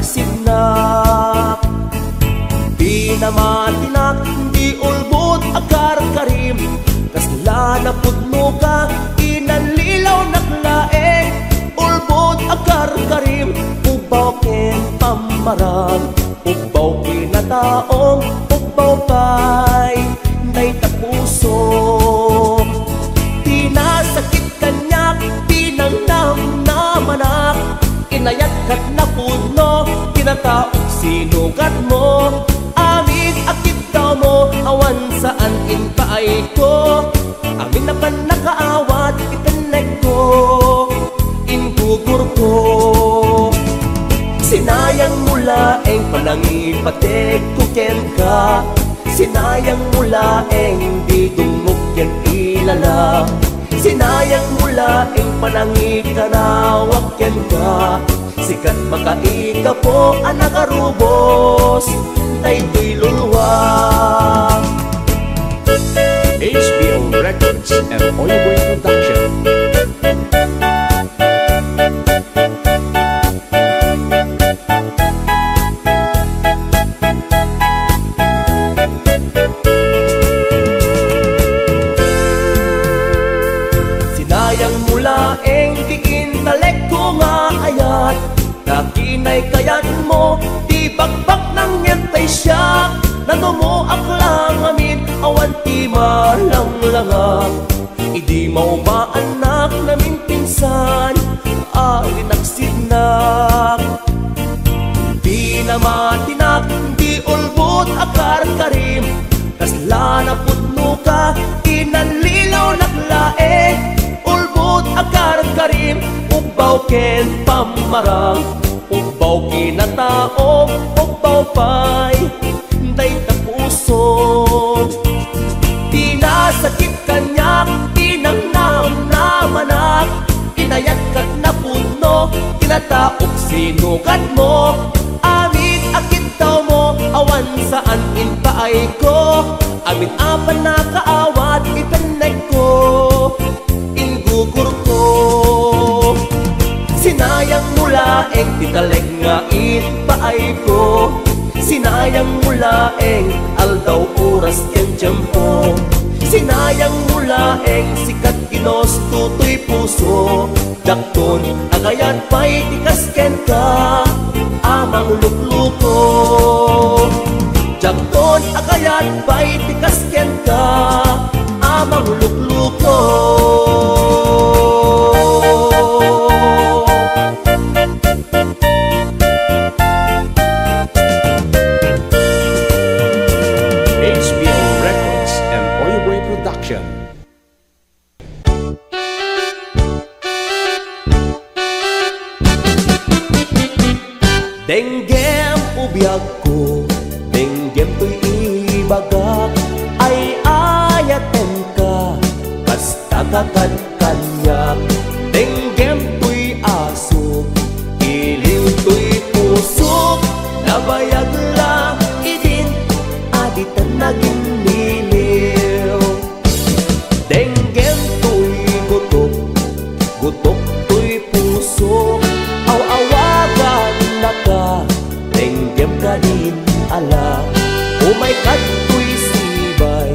nagsignak. Di na matinak, di ulbot agar karim, kasla na pudno ka, inanlilaw naklaeng. Ulbot agar karim, ubaw ken pamarag, ubaw kinataong, ubaw pa'y nay tapuso. Di nasakit kanyak, di nang namnamanak, inayat kat na puno, kinataong sinugat mo. Amin akit daw mo, awan saan inpaay ko. Amin na pan nakaawat, itanay ko, ingugur ko. Sinayang mula eng panangipatek ko ken ka, sinayang mula eng di dungog yan ilala. Sinayang mula eng panangikanawak yan ka, sikat makaika po anak arubos, daytoy lulwa. HBO Records and Oyeboy Production. Sinayang mula eng diintalek ko nga ayat, nakinay kayat mo, di bagbak nang yantay siya. Nano mo aklang amin, awan ti malang-langak, idi maumaanak namin pinsan, alin nagsignak. Di na matinak, di ulbot akar karim, kasla na pudno ka, inanlilaw naklae. Ulbot akar karim, ubaw ken pamarang, ubaw kinataong, ubaw pa'y day tapuso. Di nasakit kanyak, di nang namnamanak, inayat kat na puno, kinataok sinugat mo. Amin akit daw mo, awan saan inpaay ko. Amin apan nakaawat, itanay ko, ingugur ko. Sinayang mula eng titaleg nga inpaay ko, sinayang mula eng aldaw oras ken tiyempo. Sinayang mula eng sikat kinos tutoy puso, dakton agayat pa'y tikas ken ka, amang lukluko. Dakton agayat pa'y tikas ken ka, amang lukluko. Denggem ubiyag ko, denggem to'y ibagak, ay ayaten ka, basta kakad-kanyak. Denggem to'y aso, iliw to'y pusok, nabayag la idin, aditan naging niliw. Denggem to'y gutok, gutok to'y pusok, aw-awagan ka, denggem ka din ala. Umay kato'y sibay,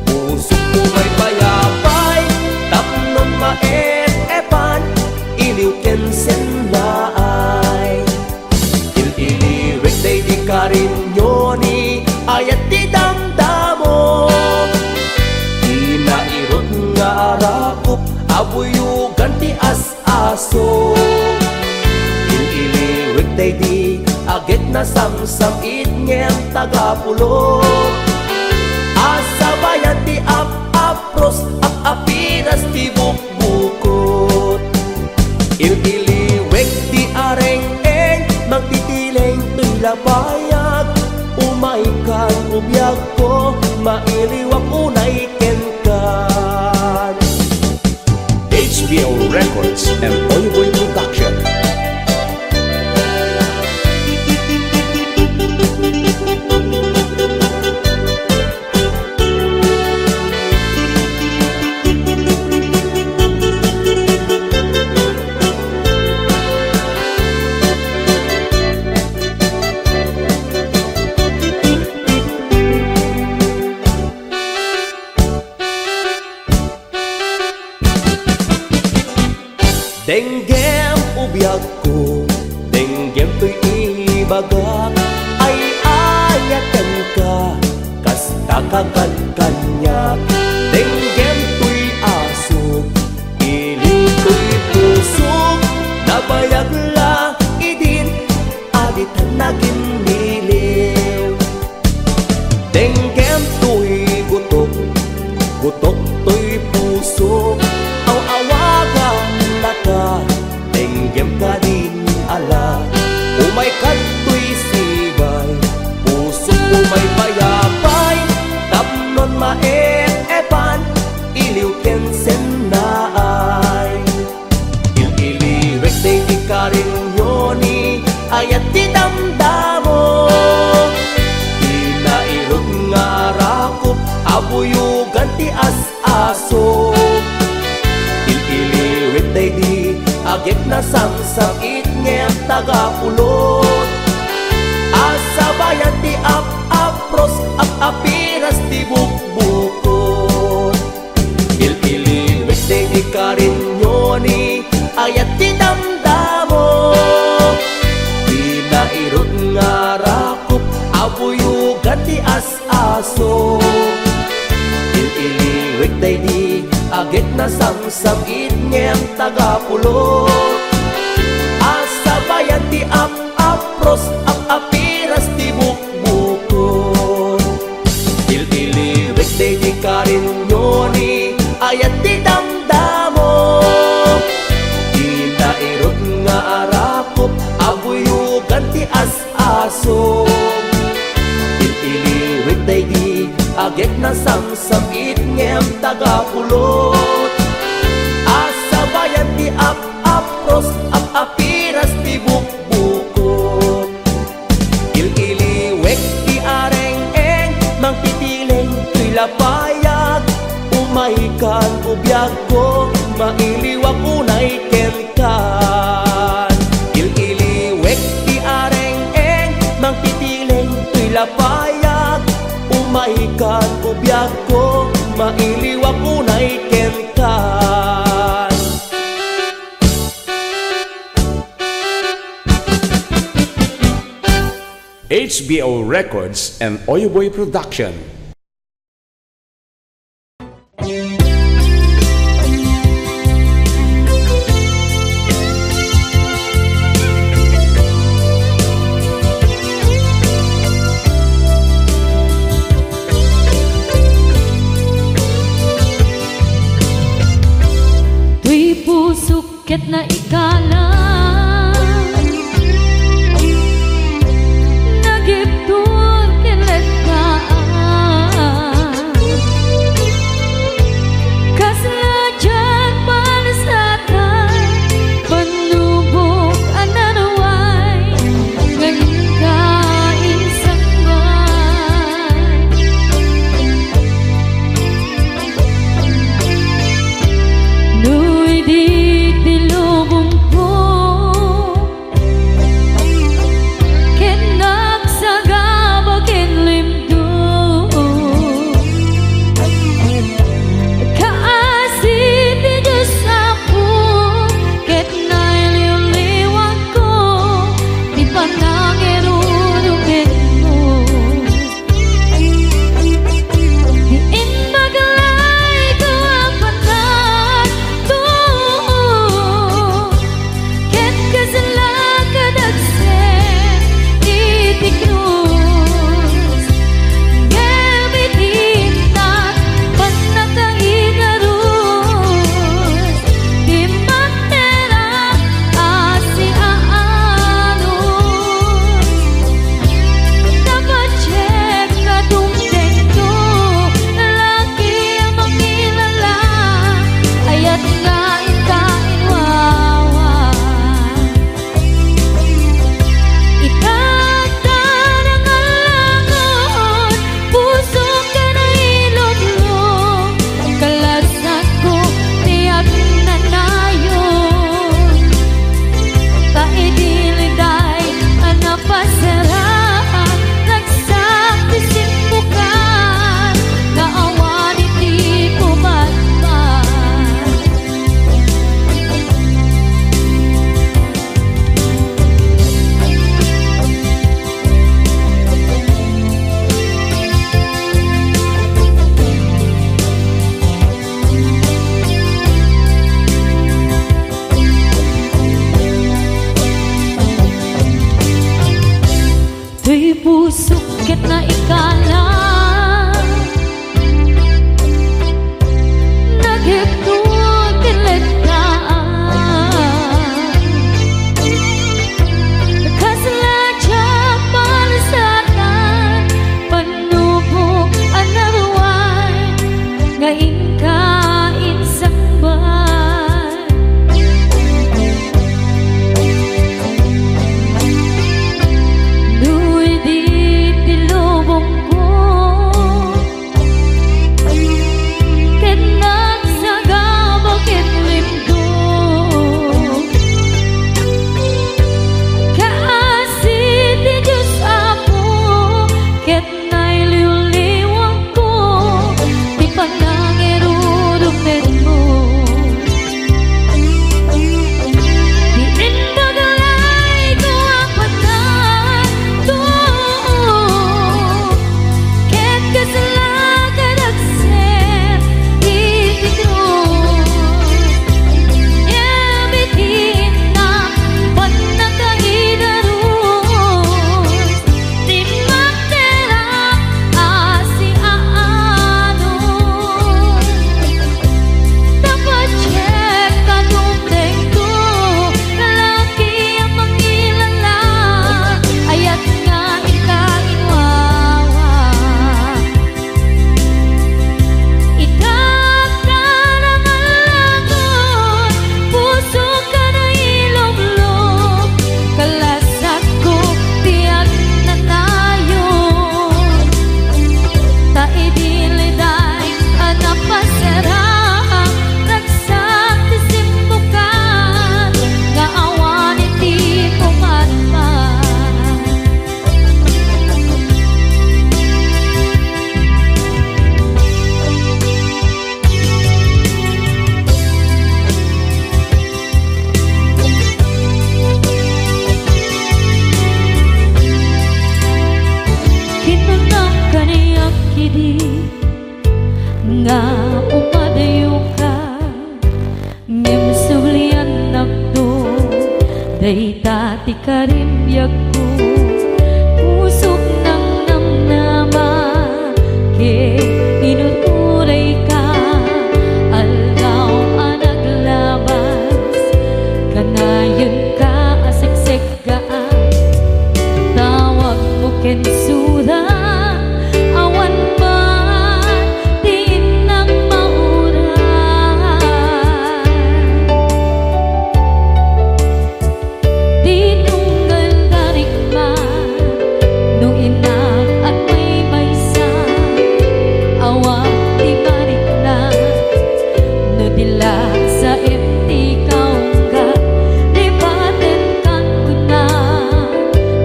pusok umay payapay, tapnon maet-epan, iliw ken senlaay. Il-iliwek day di ka rin nyoni, ayat di damdamo. Di nairot nga arakop, abuyugan ti as-aso. Day di agit na samsam itngem tagapulo, asa bayan ti ap-apros, ap-apinas ti bukbukot. Il-iliwek ti areng-eng, magtitileng to'y labayag, umay kan ubiyag ko, mailiwak unay kenkan. HBO Records and Oyeboy Production. Denggem ubiyag ko, denggem to'y ibagak, ay ayatan ka, kasta kakagkanyak. Denggem to'y asog, iling to'y pusog, nabayag la idin, aditan naging niliw. Denggem to'y gutok, gutok to'y pusog, aw-awagan na ka, denggem ka din ala. Umay kato'y sibay, pusog umay bayabay, tapnon maep-epan, iliw kensen na ay. Il-iliwek day di ka rin yoni, ayat di damdamo. Inairog nga rakop, abuyugan ti as-aso. Il-iliwek day di agit na samsakit ngem tagapulot. Asa bayan ti ap-apros, ap-apiras ti bukbukot. Il-iliwek day di ka rin yoni, ayat ti damdamo. Pinairot nga rakop, abuyugan ti as-aso. Il-iliwek day di agit na samsakit ngem tagapulot. Asa bayan ti ap-apros, ap-apiras ti bukbukot. Il-iliwek day di ka rin yoni, ayat ti damdamo. Inairot nga arakop, abuyugan ti as-aso. Il-iliwek day di agit na samsakit ngem tagapulot. Asa bayan ti ap-apros, ap-apiras ti bukbukot. Il-iliwek ti areng-eng, mangtitileng tuy lapayag. Umaikan ubiyag ko, mailiwag unay kenkan. Il-iliwek ti areng-eng, mangtitileng tuy lapayag. Umaikan ubiyag ko, mailiwag unay kenkan. HBO Records and Oyoboy Production. Tuy pusok ket na ikala, nagiptur kelet kaan, kaslajan palasatan, panubok ananaway, ngayon ka insangay. Nu'y di tilubong ko, ti karimyag ko pusok ng namnama ke inuturay ka aldaw anaglabas kanayon ka asiksik ka tawag mo kensura awan man din ng mauran tinunggal darikman nung inak at may maysa awang di mariklan no dila sa empty kaungga libaten kan kuna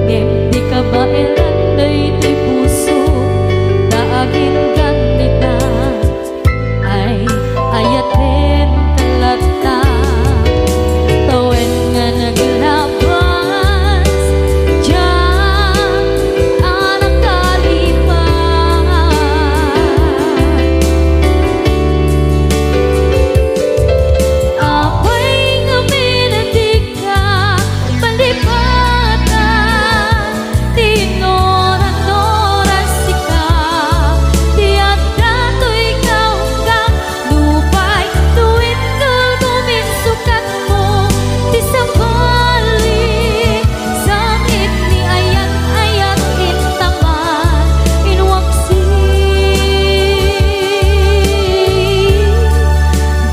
empty ka ba elanday ti puso daagin ganita ay ayaten kalata tawen nga naglabas diyan anak kalipan apay nga minatig ka palipatan tinoran-oras sika tiyak dato'y kaunggang lupay tuwid ka guminsukat mo ti sabalik sakit ni ayak-ayak intaman inwaksi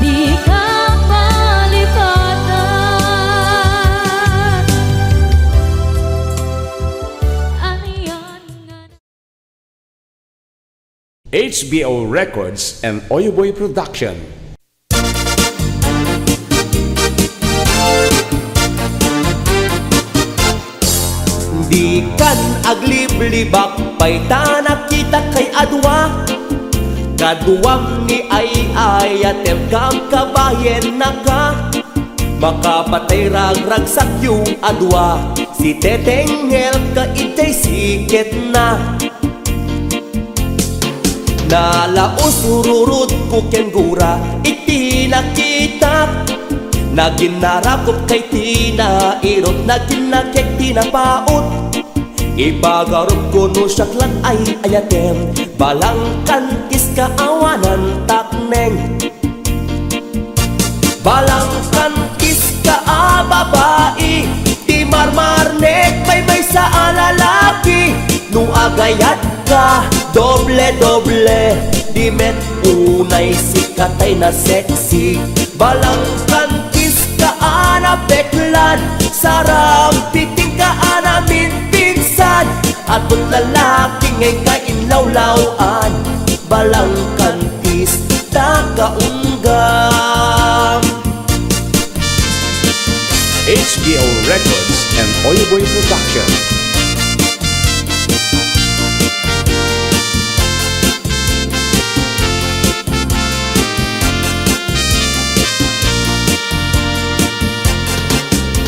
di ka palipatan aniyan nga HBO Records and Oyoboy Production. Di kan agliblibak pay ta nakita kay adwa kaduwam ni ay ayatem kang kabayen naka makapatay ragrag sakyo adwa si tetengel ka itay siket na nalaos ururut ko kengura iti nakita naginarapot kay tina irot naginakek tinapaot ibagarot ko no syaklan ay ayatem balang kantis kaawanan takneng balang kantis ka babae ti marmarnek may sa alalaki nung agayat ka doble-doble di met unay sikatay na sexy balang kantis ka beklan sarang piting ka anamin pinsan at put lalaki ngay kainlawlawan balang kantis takaunggam HBO Records and Oyoboy Production.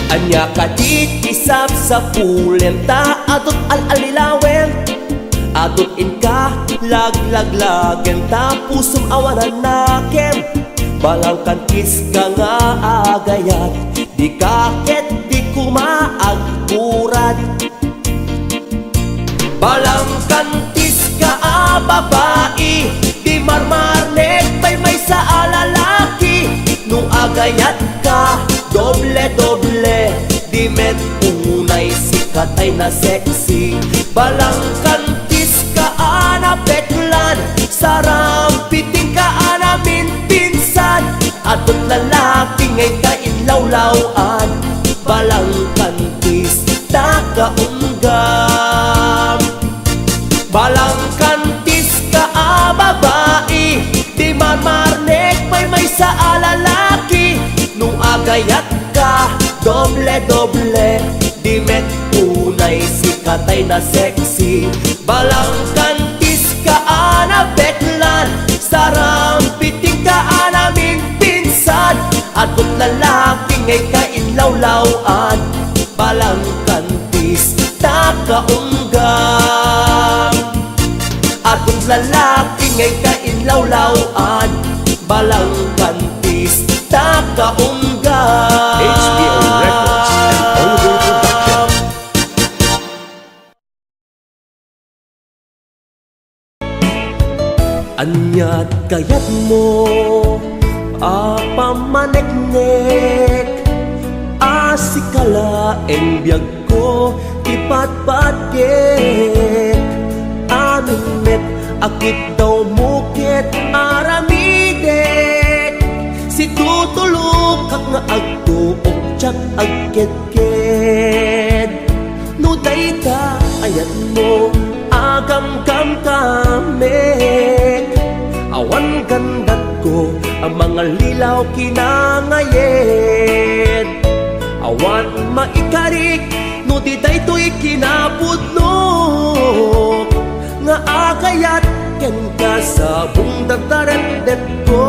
Anya kadit isap sa pulenta adot al-alilawen adot inka lag-lag-lagen ta pusong awanan nakem balang kantis ka nga agayat di kaket di kumaagkurad balang kantis ka babae di marmarnek may sa alalaki nung agayat ka doble-doble di met unay sikatay na sexy balang kantis ka beklan sarang piting ka anamin pinsan atot lalaki ngay kainlawlawan balang kantis takaunggam balang kantis ka babae di marmarnek may sa alalaki nung agayat ka doble-doble di met unay sikatay na sexy balang kantis ka beklan sarang piting ka anamin pinsan atot lalaki ngay kainlawlawan balang kantis takaunggam atot lalaki ngay kainlawlawan balang kantis takaunggam HBO Records and Oyoboy Production. Anyat kayat mo pamaneknek asikala en biyag ko ipatpatgek aming met akit daw mukit aramidek si tutulog kak nga agtuok tsak agket-ket no dayta ayat mo agam kam kamek awan gandat ko ang mga lilaw kinangayet awan maikarik no di daytoy kinapudno nga agayat ken ka sa bungdataret ko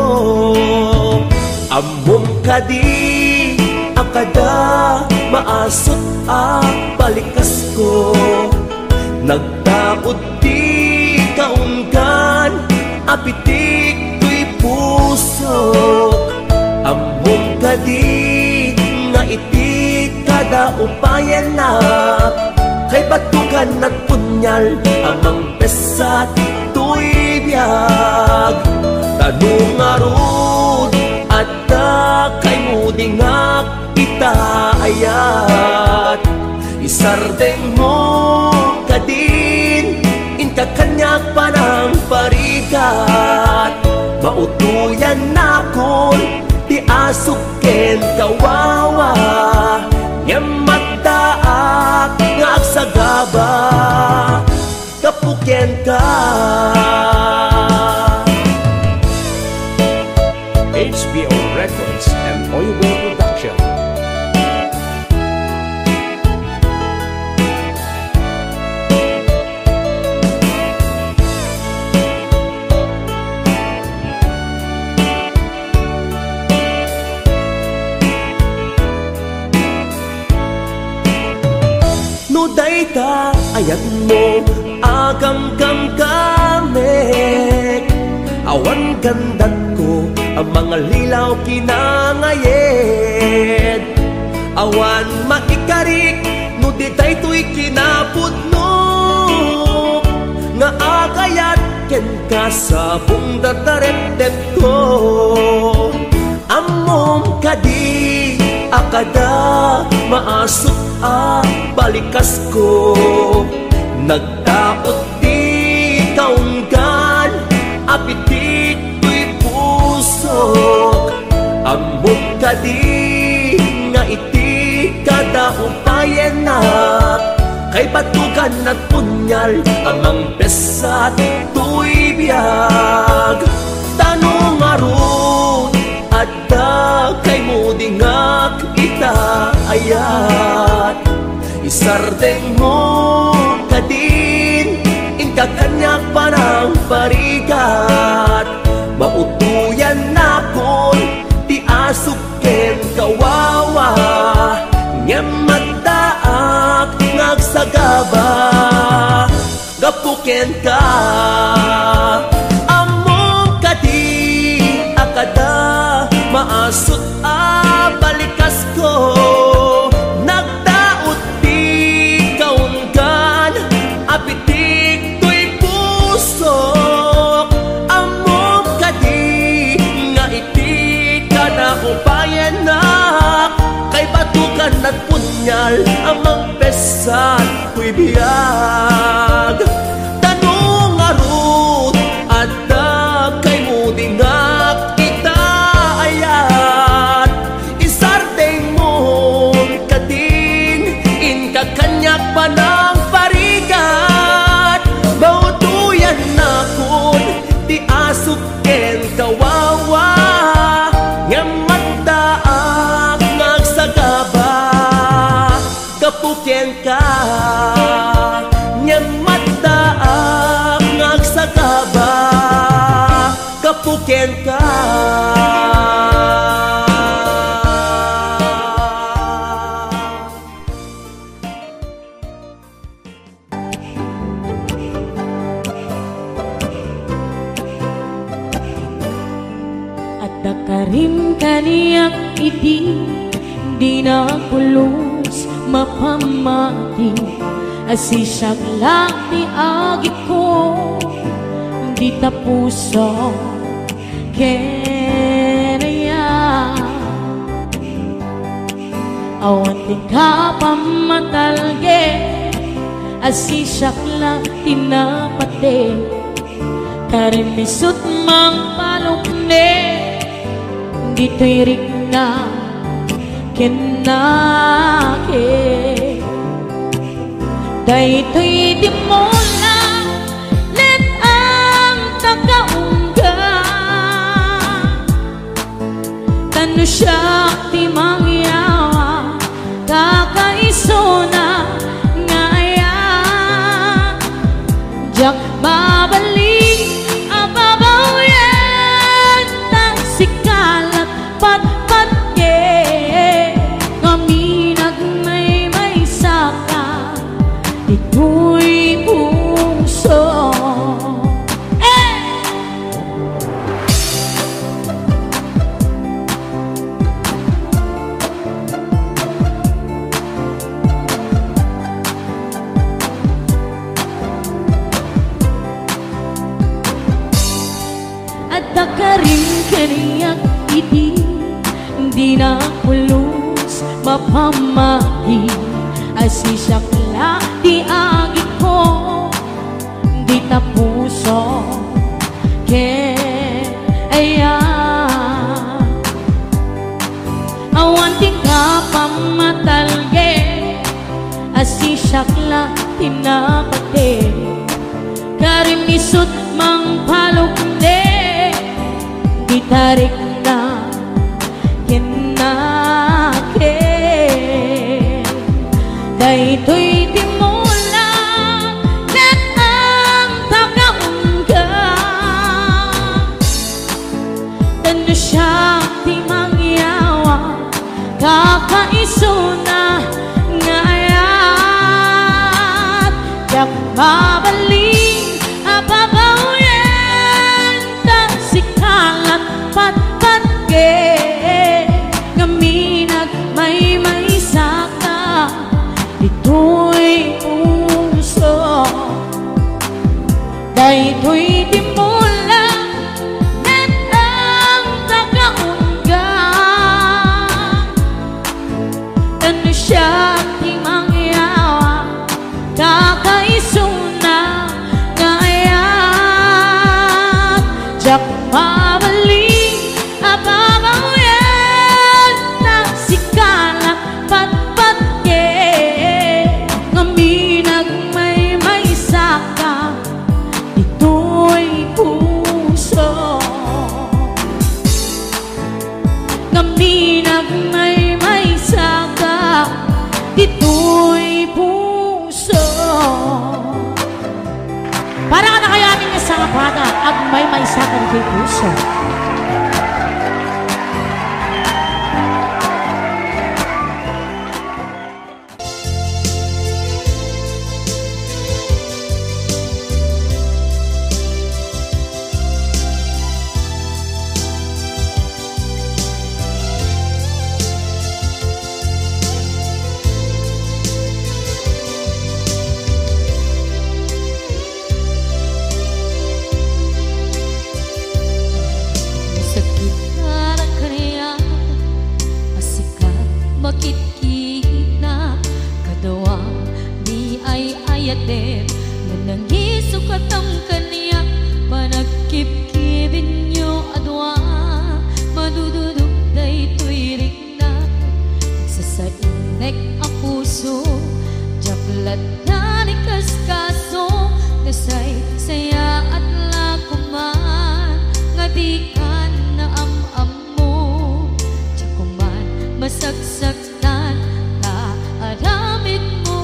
amom kadi akada maasot balikas ko nagtaod di kaunggan apitik tuy pusok amom kadi nga iti kada upayan na kay batukan at punyal amang pesat tuy biyag tanong arud at kay mudingak itaayat isardeng mo kadin inka kanyak panang parigat mautuyan na kon di asuken kawawa nyamataak nga agsagaba kapuken ka HBO Records and Oyuboy Production. no dayta ayat mo agam-gam kamek awan gandat ko ang mga lilaw kinangayed awan maikarik no di daytoy kinapudno nga agayat ken ka sa bungdataret ko amom kadi akada maasot balikas ko nagtaot di kaunggan apitik tuy pusok amom kadi nga iti kada upayan na kay batukan at punyal amang pesat tuy biyag tanong arud adda kay mudingak itaayat isardeng mo kadin inka kanyak panang parigat mautuyan na kon di asuken kawawa nyamataak ngagsagaba gapuken ka amom kadi akada maasot balikas ko nagtaot di kaunggan apitik tuy pusok amom kadi nga iti kada upayan na kay batukan at punyal amang pesat tuy biyag tanong arud at kay mudingak panang parigat mautuyan na kun di asuken kawawa nyamataak ngagsagaba kapuken ka nyamataak ngagsagaba kapuken ka Dakarim kaniyak iti di na pulos mapamati asisyak lang ni agi ko di tapuso kenaya awan tingka pamatalge asisakla tinapate karimisut mang palukne dito'y rigna kenake dayto'y di mo lang let ang tagaungga tanu siya ti mangyawa kakaiso na ngaya jak babalik ababaw yan tang sikalat patpatke kami nagmay saka dito'y puso at nakaring kaniyak iti di na kulus mapamahi asisakla di agit ko di tapuso kaya awan tingka pamatalge asisakla tinapate karimisut mang palukde ditarik na kenake dayto'y di mo lang let ang tagaungga tanu siya di mangyawa kakaiso na ngayat yak babalik ababaw yan tang sikalat patpatke kami nagmay saka dito'y puso dayto'y di mo lang let ang tagaungga tanu siya di mangyawa kakaiso na ngayat jak babalik ababaw yan tang sikalat patpatke ngami nagmay saka dito'y puso ngami nagmay saka dito'y puso para ka na kaya aming isang bata at may saka dito'y puso. Masagsagan na aramid mo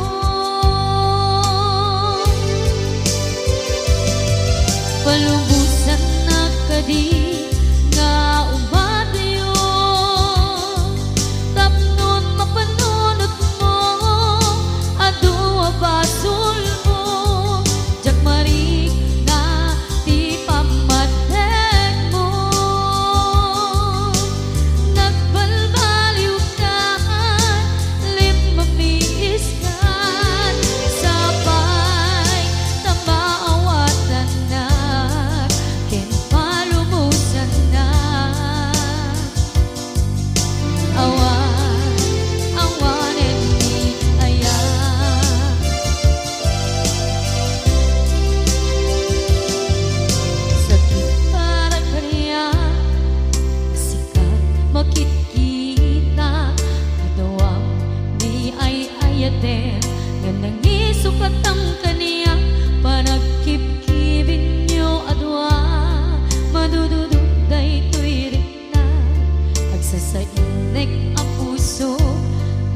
Sainik ang puso,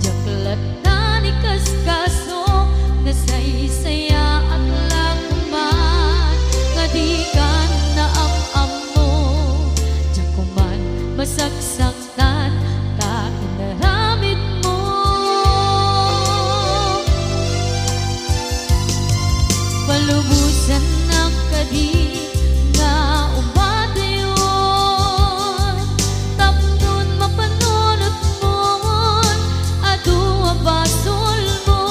jaklatan ikaskaso, nasaysaya at lakuman, ngadikan na am mo, jakuman masaksaktan, kainaramid mo. Palubusan ng kadi nga umadayon, tapnon mapanunot mo, adua basol mo,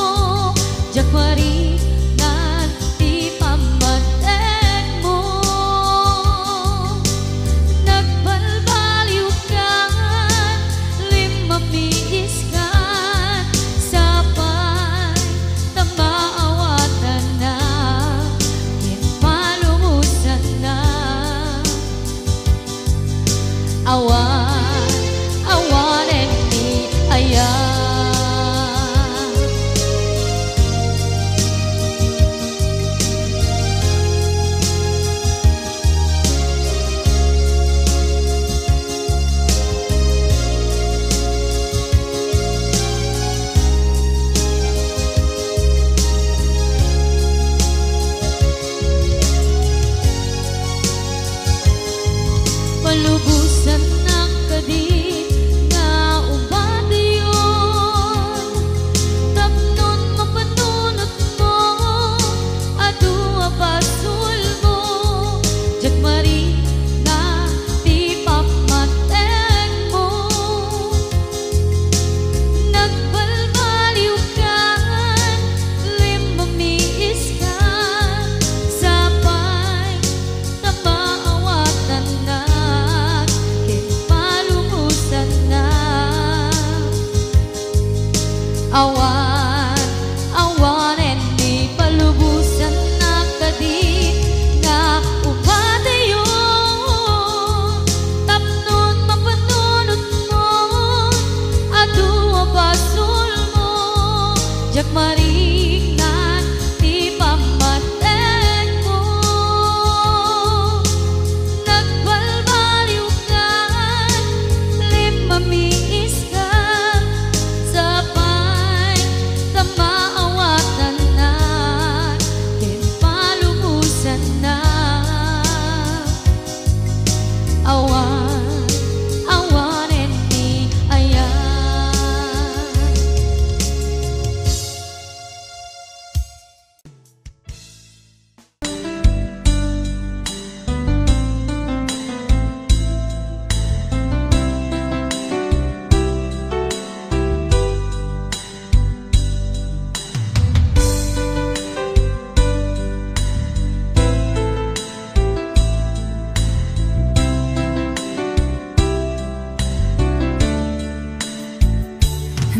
jakwari nanti pamatek mo. Nagbalbaliw ka, limamiis ka, sapay tamaawatan na, kinpalumusan na. Awan, awan and me, ayan. Palubusan ng kadit nga umadayon, tapnon mapanunot mo, adua basol mo, jakmari na di pamatek mo. Nagbalbaliw ka, limamiis ka, sapay tamaawatan na, kinpalumusan na. Awan, awan and di palubusan na kadi nga umadayon, tapnon mapanunot mo, adua basol mo, jakmarik na di pamatek mo. Nagbalbaliw ka, limamiis ka, sapay tamaawatan na, kinpalumusan na. Awan, awan and me, ayan.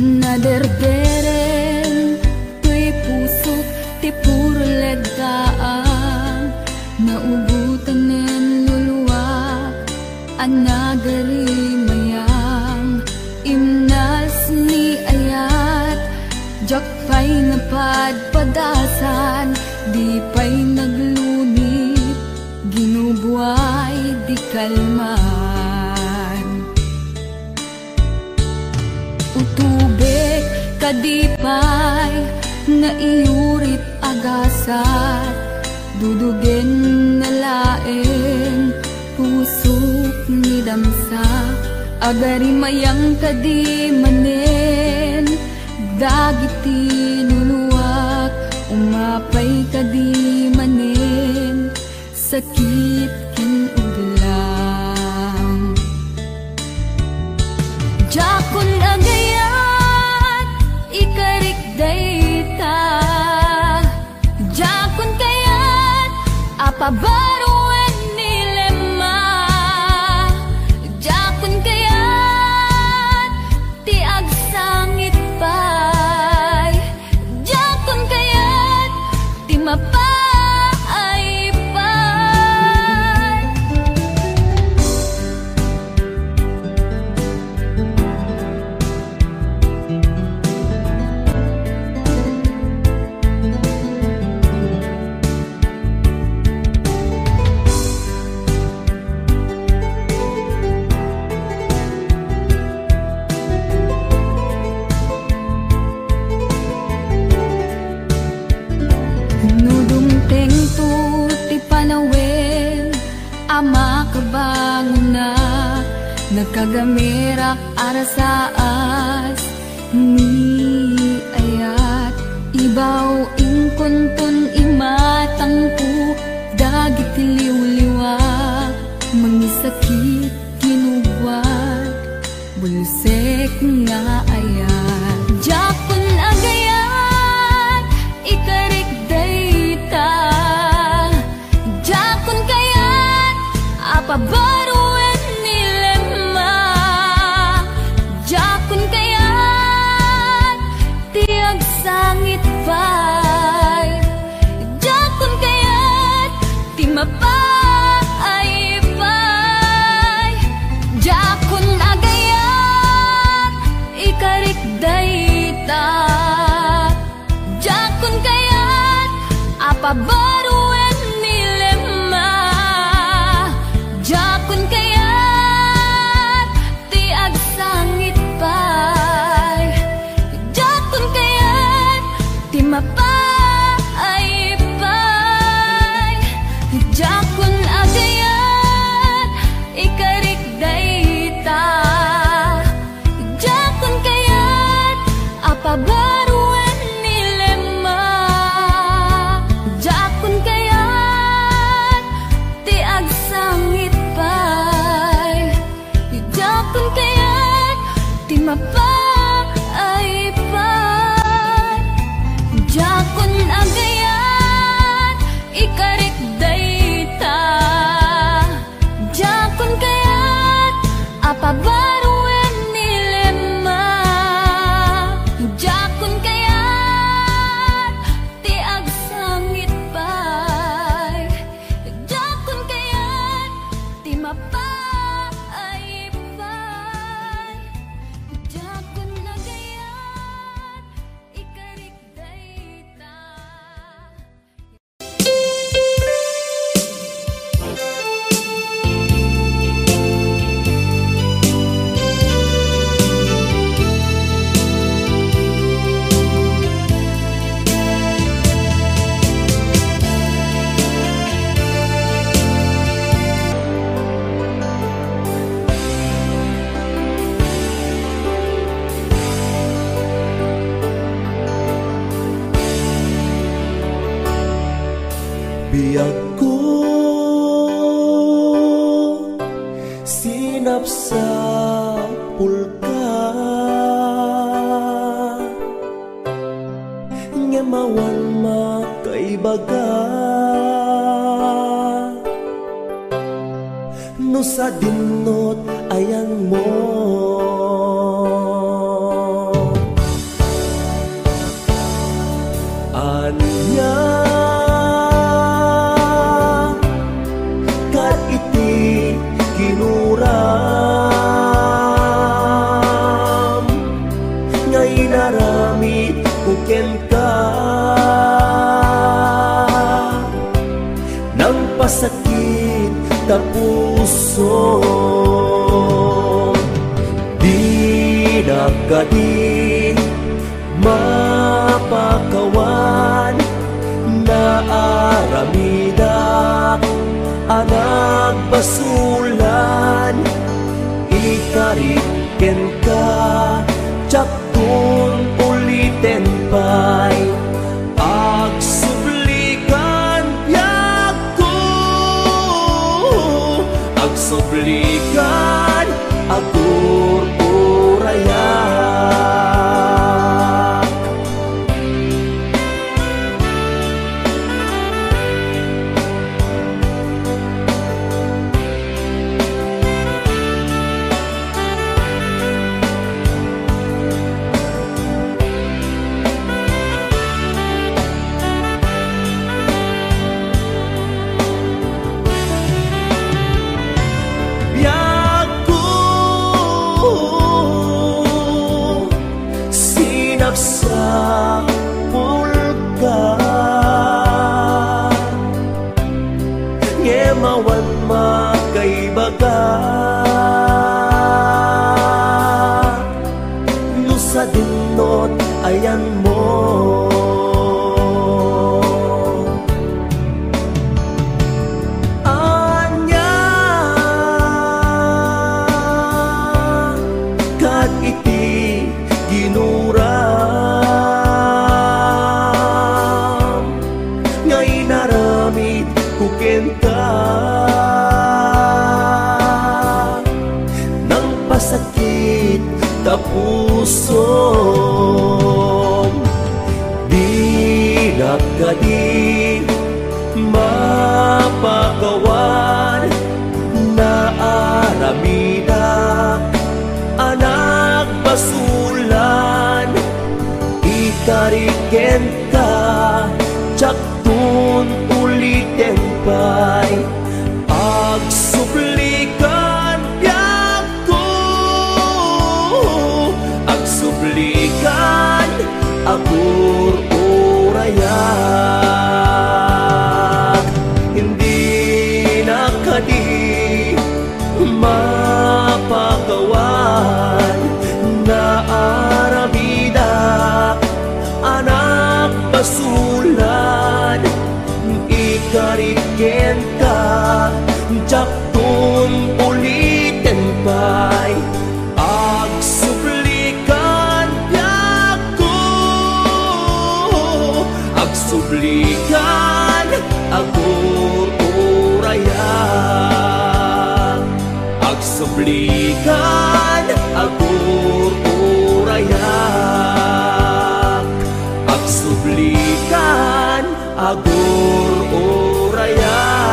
Naderderen, tuy pusok, ti puro ledaan, naubutan nen luluwak, anagari mayang, imnas ni ayat, jakpay napadpadasan, di pay naglunit, ginubuay di kalman. Utubek kadipay na iurit agasat, dudugen na laeng pusok ni damsa, agari mayang kadi manen, dagiti nuluwak, umapay kadi manen, sakit kin uglang. Jakon agayat, ikarik dayta, jakon kayat, apabaruen nilema, jakon kayat, ti agsangit pay, jakon kayat, ti mapay pay. Kagamera arasaas ni ayat ibaw ingkuntun imatangku dagit liw-liwa mangisakit kinuwat bulsek nga ayat Japon agayat ikarik dayta Japon kayat apabaruan nilema Japon kayat tiag sangit pay Japon kayat ti mapay pay Japon agayat ikarik dayta Japon kayat apabaruan nilema Japon kayat tiag sangit pay Japon kayat ti mapay pay Japon agayat ikarik dayta Japon kayat apabaruan nilema Japon kayat tiag sangit pay Japon kayat ti mapay pay Japon agayat ikarik dayta Japon kayat apabaruan nilema Japon kayat tiag sangit pay Japon kayat ti mapay pay Japon agayat ikarik dayta Biyag ko sinap sa pulka ngemawan makaibaga no sa dinot ayang mo anya kinuram ngay naramit kuken ka nang pasakit ta puso di nagkadi mapakawan na aramidak anak basulan ikariken ka tsaktun uliten pay agsublikan biag ko agsublikan agururayak sa pulka ngemawan makaibaga no sa dinot ayan mo anya tapuson. Di nagkadi mapagawan na aramida anak basulan itariken ka tsaktun ulitin pa'y agsublikan biyak ko agsublikan agur urayak hindi nakadi mapagawan na aramida anak basulan ikariken ka tsaktun ulitin pa'y agsublikan biyak ko agsublikan agur urayak agsublikan agur urayak agsublikan agur urayak.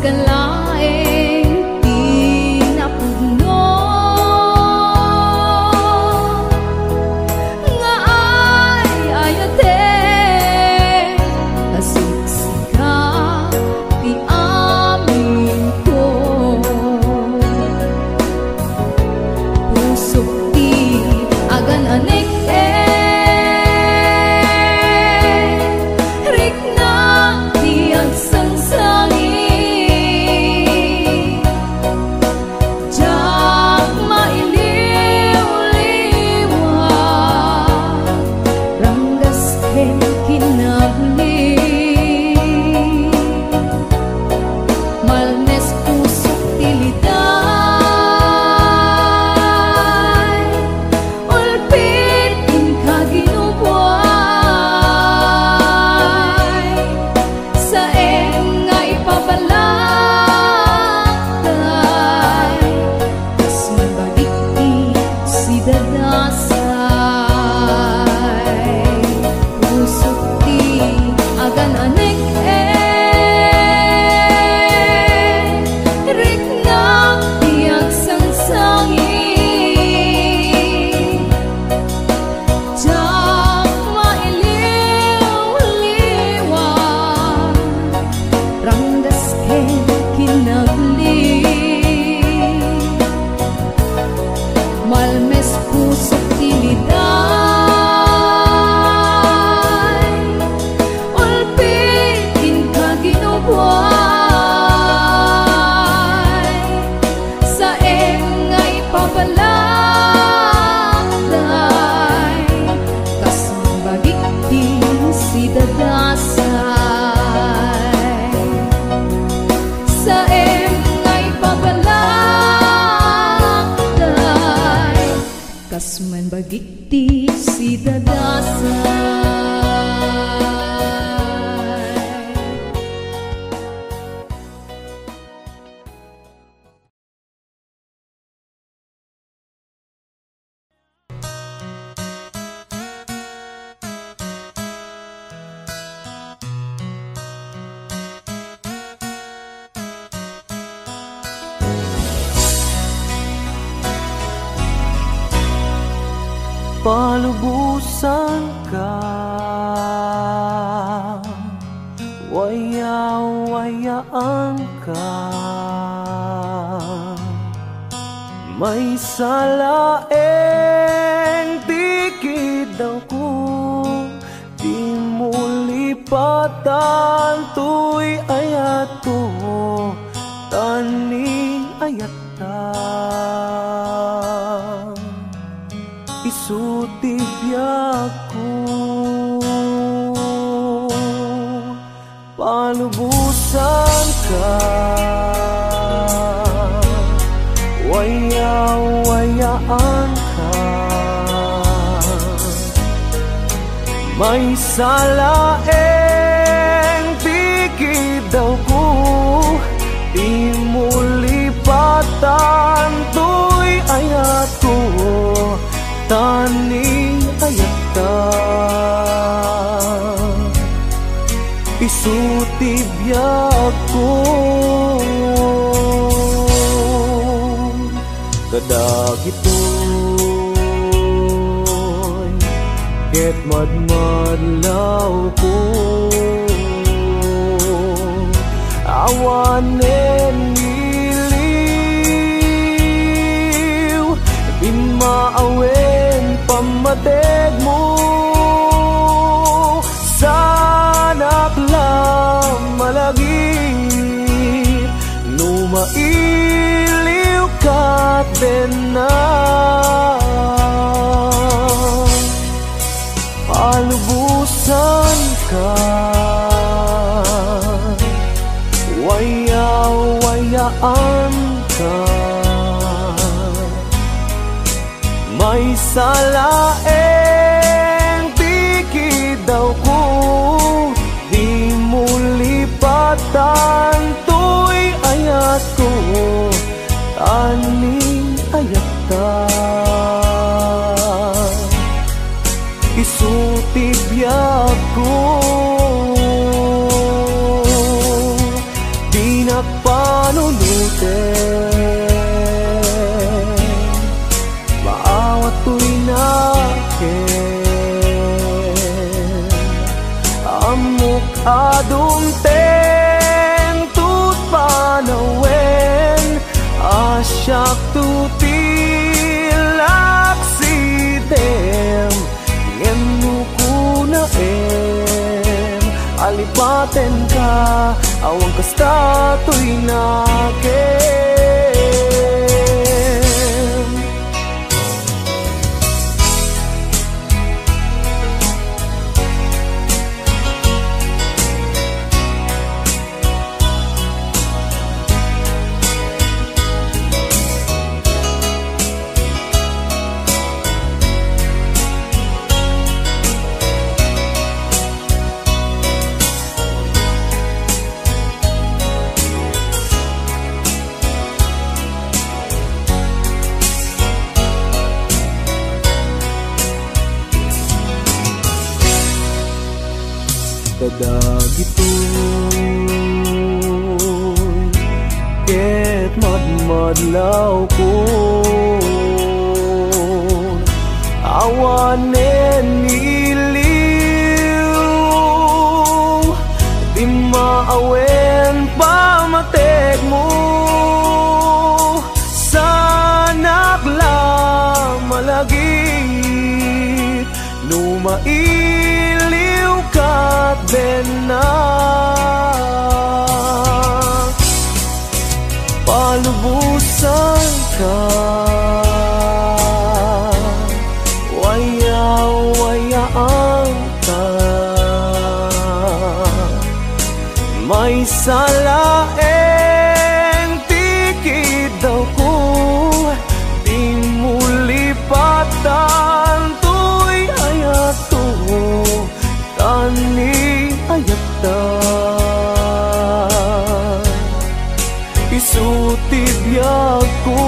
kalaeng pinapudno nga ay ayate kasiksika ti amin ko pusok ti agan anek rikna ti agsangsangin jak mailiw-liwag ranggas ken kinabli malnes pusok ti liday ulpit ken kaginubuay saeng nga ipabalaktay kas mabagiti si dadasay pusok ti agan anek riknak ti agsangsangin jak mailiw-liwag ranggas ken kinabli malmes pusok ti liday ulpit ken kaginubuay saeng nga ipabalaktay kas mabagiti si dadasay saeng nga ipabalaktay kas manbagiti si dadasay. Palubusan ka, waya-wayaan ka, may salaeng tikid ako, di mo lipatan tuy ayat ko, tani ayat ta. Isutibyaku palubusan ka, waya-wayaan ka, may salaeng tikid daw ko, di mo lipatan tuy ayat ko, tani ayat ta. Isutibyak ko kadagitoy ket madmadlaw ko awanen iliw di maawen pamated mo sanak lang malagi numailiw ka din na palubusan ka waya-wayaan ka may salaeng tikid daw ko di mo lipatan tuy ayat ko ani ayat ta isutibyak ko di na panunutin, maawat ko'y nakin. Amok adumten tut panawen, asyak tutilak sidem, ngenu kunaem, alipaten ka, awang kasta to'y nakin. Kadagitoy ket madmadlaw ko, awanen iliw, di maawen pamatek mo. Sanak lang malagit numailiw ka't benak, palubusan ka, waya-wayaan ka, may salaeng tikid daw ko, di mo lipatan to'y ayato, tani ayatan, isutibiyag ko,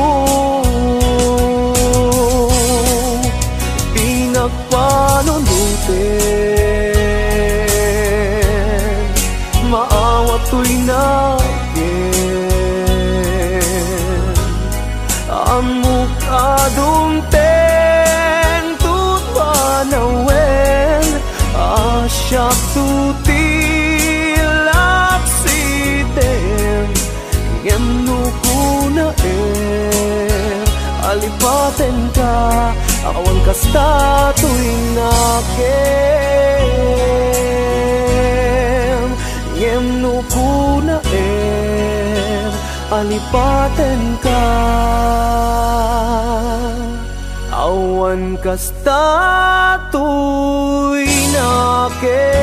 di nagpanunutin, maawat to'y nakin. Amok adumten tut panawen, asyak tutilak sidem, ngenu kunaem, alipaten ka, awan kasta to'y nakin. Ngenu kunaem, alipaten ka, awan kasta to'y nakin.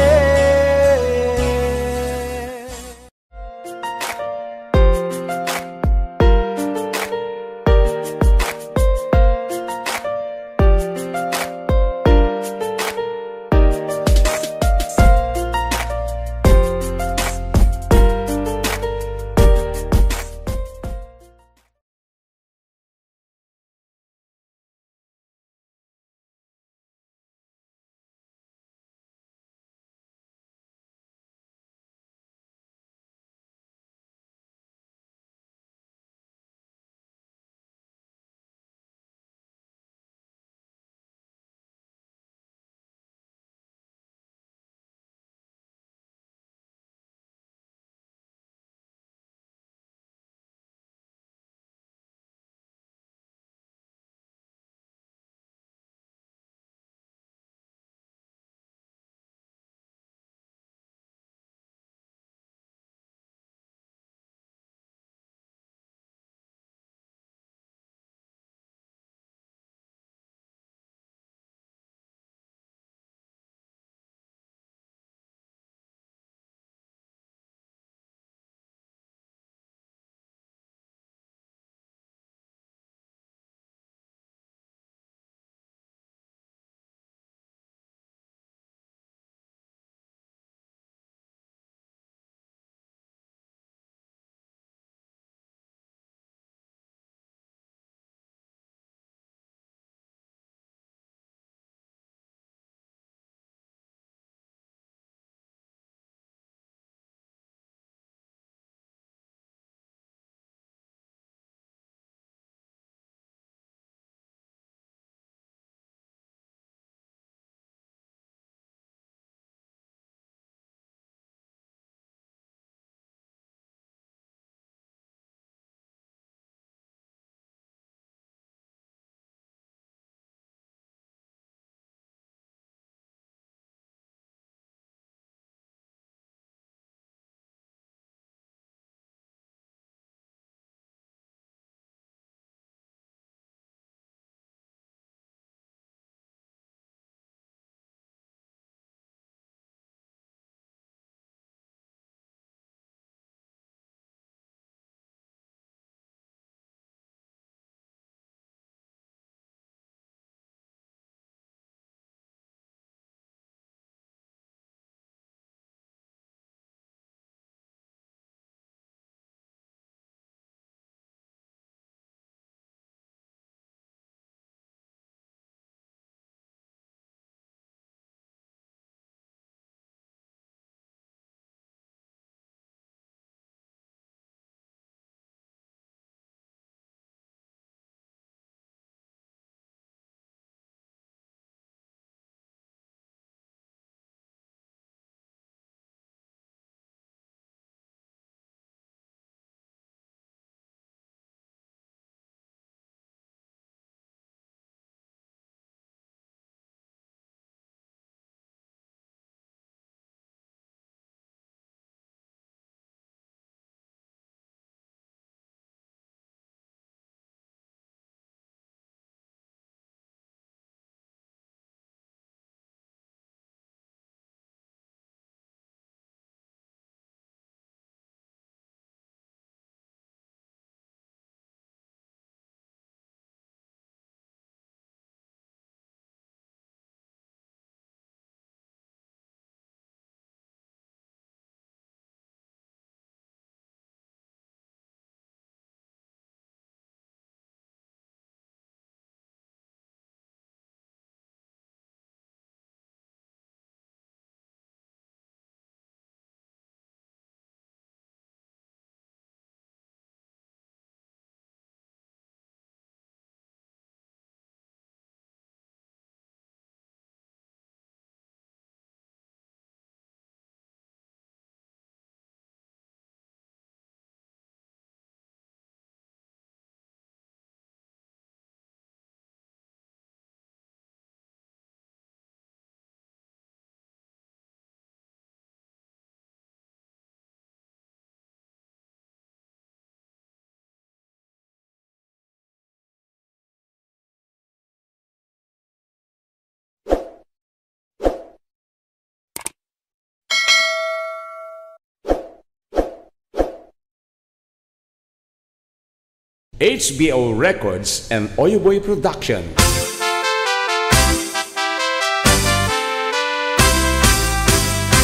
HBO Records and Oyoboy Production.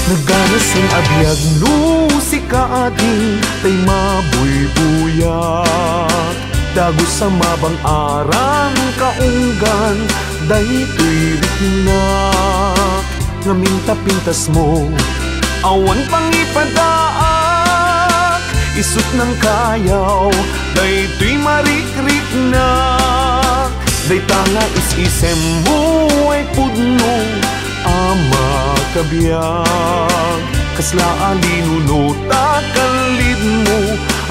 Nagganasing abiyag no si kaading tay mabuybuyak dago sa mabang arang kaunggan daytoy riknak ngaminta pintas mo awan pangipadaak isut ng kayaw daytoy marikrik-nak daytanga is-isem mo ay pudno ama kabiyag kasla alinunuta kalid mo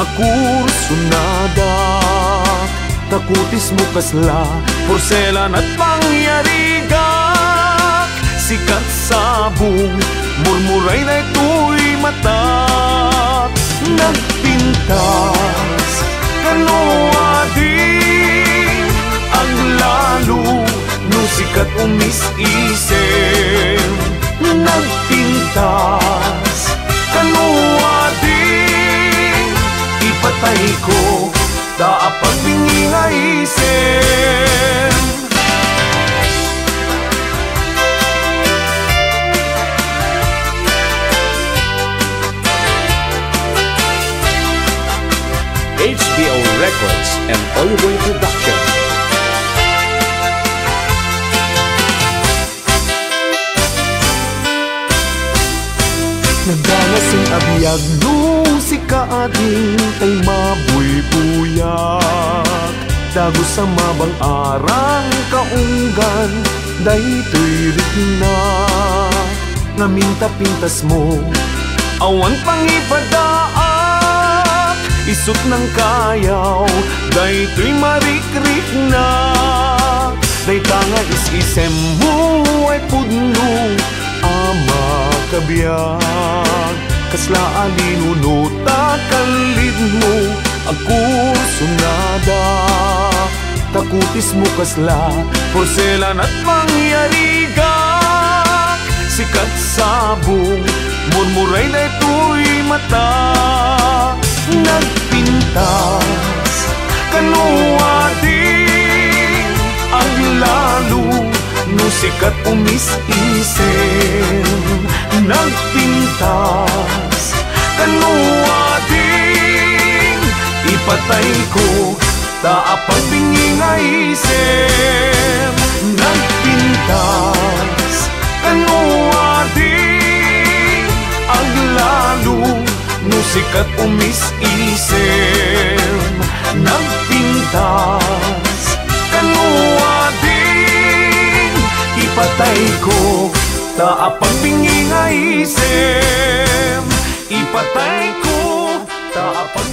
akur sunada takutis mo kasla porselan at pangyarigak sikat sabong murmuray na ito'y matat nagpintas kanoading ang lalo no sikat umis-isem nagpintas kanoading ipatay ko daapag bingi nga isem HBO Records and Oyoboy Production. Nagganasing abiyag no si kaading tay mabuybuyak dago sa mabang arang kaunggan daytoy riknak ngaminta pintas mo awan pangipadaak isut ng kayaw daytoy marikrik-nak daytanga is-isem mo ay pudno ama kabiyag kasla alinunuta kalid mo akur sunada takutis mo kasla porselan at mangyarigak sikat sabong murmuray na ito'y mata nagpintas kanoading ang lalo no sikat umis-isem nagpintas kanoading ipatay ko daapag bingi nga isem nagpintas kanoading ang lalo no sikat umis-isem nagpintas kanoading ipatay ko daapag bingi nga isem ipatay ko daapag